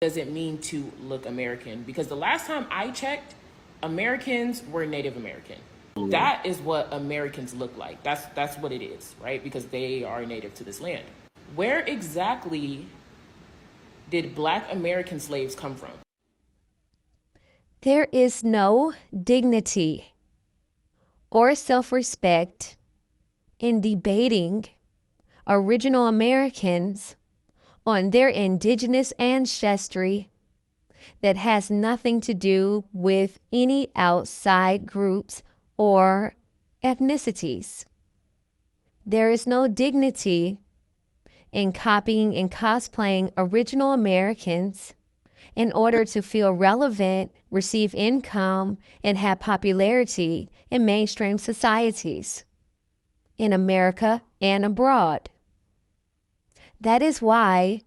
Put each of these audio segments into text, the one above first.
does it mean to look American? Because the last time I checked, Americans were Native American. That is what Americans look like. That's what it is, right? Because they are native to this land. Where exactly did Black American slaves come from? There is no dignity or self-respect in debating original Americans on their indigenous ancestry that has nothing to do with any outside groups or ethnicities. There is no dignity in copying and cosplaying original Americans in order to feel relevant, receive income, and have popularity in mainstream societies in America and abroad. That is why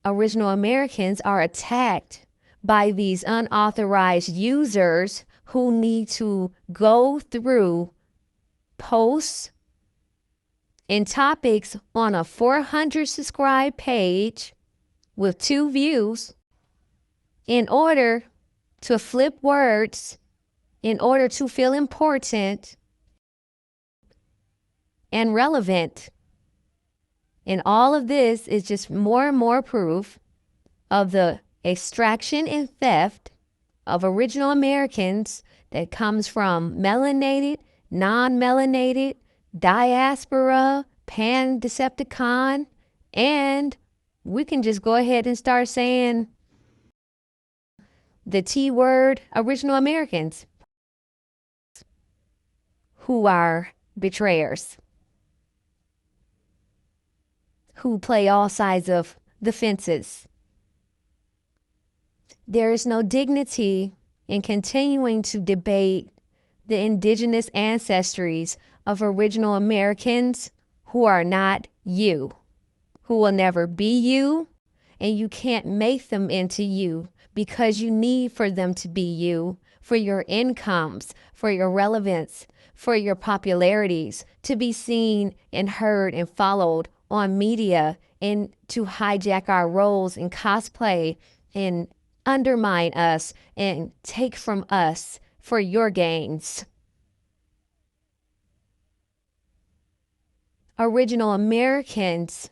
original Americans are attacked by these unauthorized users who need to go through posts and topics on a 400 subscribe page with 2 views in order to flip words, in order to feel important and relevant. And all of this is just more and more proof of the extraction and theft of original Americans that comes from melanated, non-melanated, diaspora, pan-Decepticon, and we can just go ahead and start saying the T word, original Americans, who are betrayers, who play all sides of the fences. There is no dignity in continuing to debate the indigenous ancestries of original Americans who are not you, who will never be you, and you can't make them into you because you need for them to be you, for your incomes, for your relevance, for your popularities, to be seen and heard and followed on media, and to hijack our roles in cosplay and undermine us and take from us for your gains. Original Americans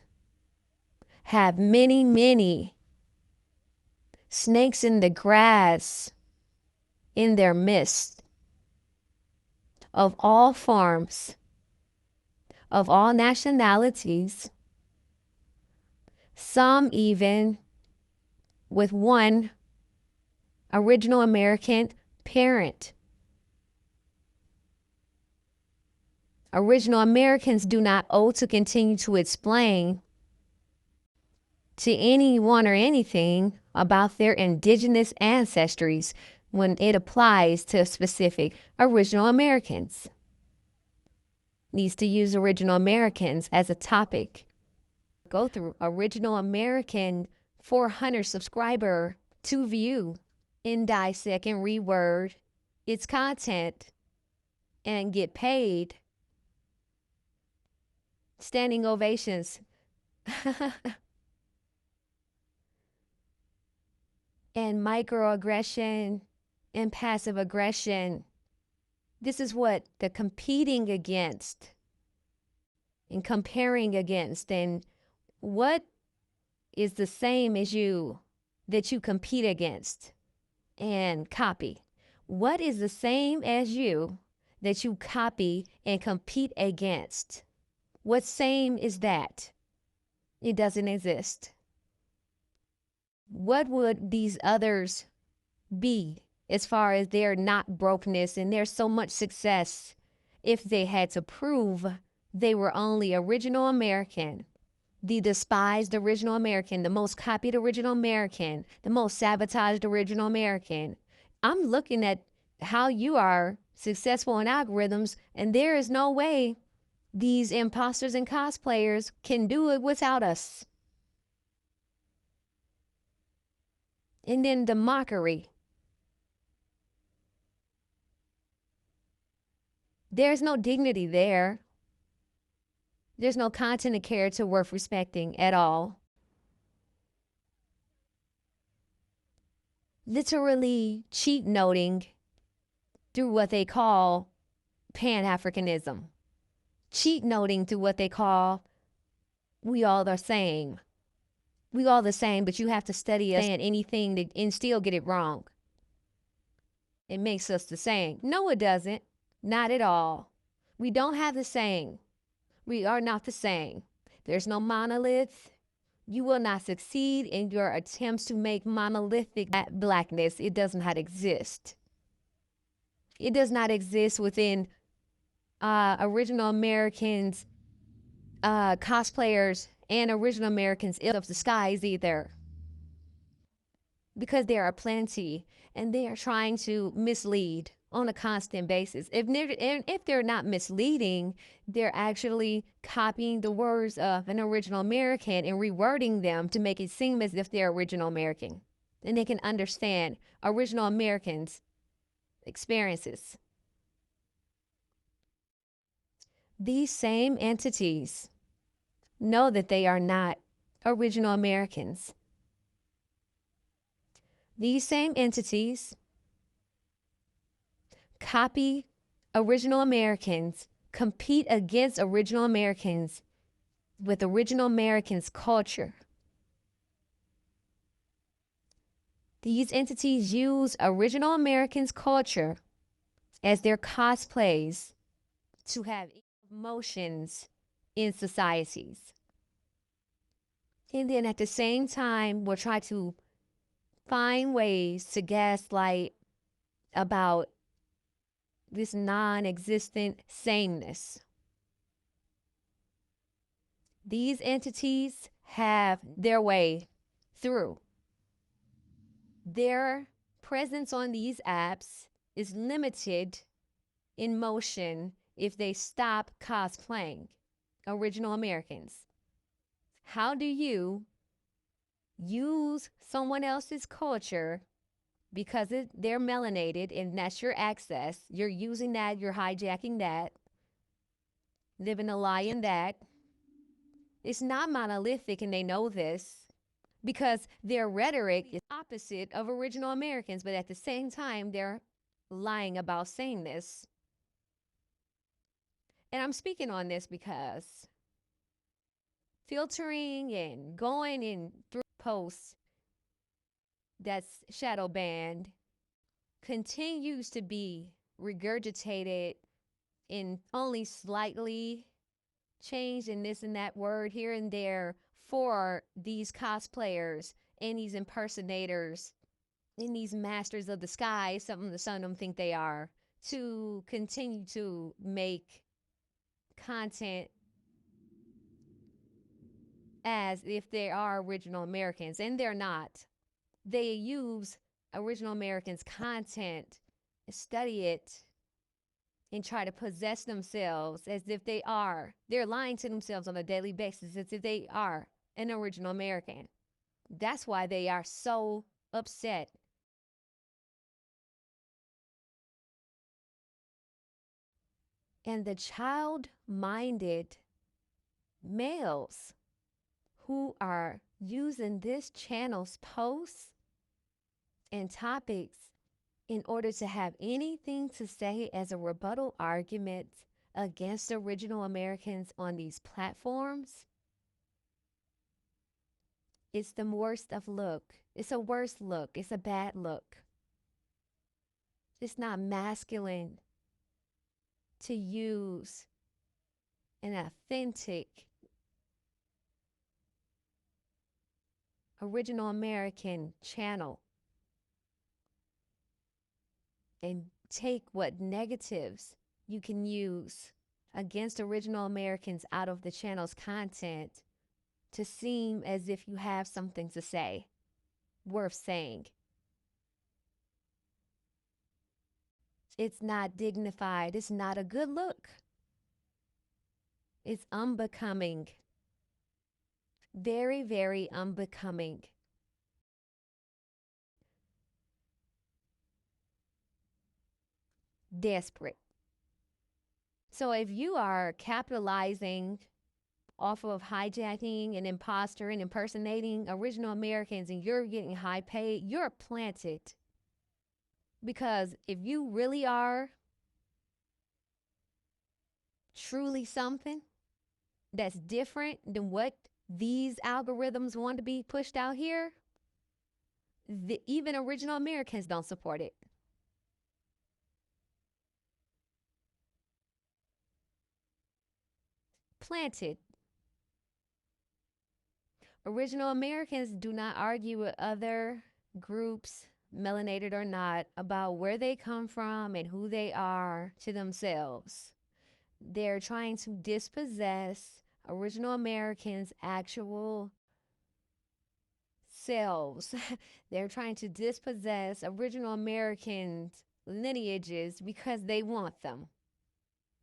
have many, many snakes in the grass in their midst, of all forms, of all nationalities, some even with one original American parent. Original Americans do not owe to continue to explain to anyone or anything about their indigenous ancestries when it applies to specific original Americans. Needs to use original Americans as a topic. Go through original American 400 subscriber to view and dissect and reword its content and get paid standing ovations and microaggression and passive aggression. This is what the competing against and comparing against, and what is the same as you that you compete against and copy. What is the same as you that you copy and compete against? What same is that? It doesn't exist. What would these others be as far as their not brokenness and their so much success if they had to prove they were only original American, the despised original American, the most copied original American, the most sabotaged original American? I'm looking at how you are successful in algorithms, and there is no way these imposters and cosplayers can do it without us. And then the mockery. There's no dignity there. There's no content of character worth respecting at all. literally cheat noting through what they call Pan-Africanism. Cheat noting through what they call we all the same. We all the same, but you have to study us and anything and still get it wrong. It makes us the same. No, it doesn't. Not at all. We don't have the same. We are not the same. There's no monolith. You will not succeed in your attempts to make monolithic blackness. It does not exist. It does not exist within original Americans, cosplayers, and original Americans of the skies either. Because there are plenty, and they are trying to mislead on a constant basis. If they're not misleading, they're actually copying the words of an original American and rewording them to make it seem as if they're original American. And they can understand original Americans' experiences. These same entities know that they are not original Americans. These same entities copy original Americans, compete against original Americans with original Americans' culture. These entities use original Americans' culture as their cosplays to have emotions in societies. And then at the same time, we'll try to find ways to gaslight about this non-existent sameness. These entities have their way through. Their presence on these apps is limited in motion if they stop cosplaying original Americans. How do you use someone else's culture because they're melanated and that's your access? You're using that, you're hijacking that, living a lie in that. It's not monolithic, and they know this because their rhetoric is opposite of original Americans, but at the same time, they're lying about sameness. And I'm speaking on this because filtering and going in through posts that's shadow banned continues to be regurgitated and only slightly changed in this and that word here and there for these cosplayers and these impersonators and these masters of the sky, something some of them think they are, to continue to make content as if they are original Americans, and they're not. They use original Americans' content, study it, and try to possess themselves as if they are. They're lying to themselves on a daily basis as if they are an original American. That's why they are so upset. And the child-minded males who are using this channel's posts and topics in order to have anything to say as a rebuttal argument against original Americans on these platforms, it's the worst of look. It's a worse look. It's a bad look. It's not masculine to use an authentic original American channel and take what negatives you can use against original Americans out of the channel's content to seem as if you have something to say worth saying. It's not dignified. It's not a good look. It's unbecoming. Very, very unbecoming. Desperate. So if you are capitalizing off of hijacking and imposter and impersonating original Americans and you're getting high paid, you're planted Because if you really are truly something that's different than what these algorithms want to be pushed out here, even original Americans don't support it. Planted. Original Americans do not argue with other groups, melanated or not, about where they come from and who they are to themselves. They're trying to dispossess original Americans' actual selves. They're trying to dispossess original Americans' lineages because they want them.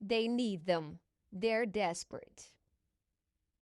They need them. They're desperate.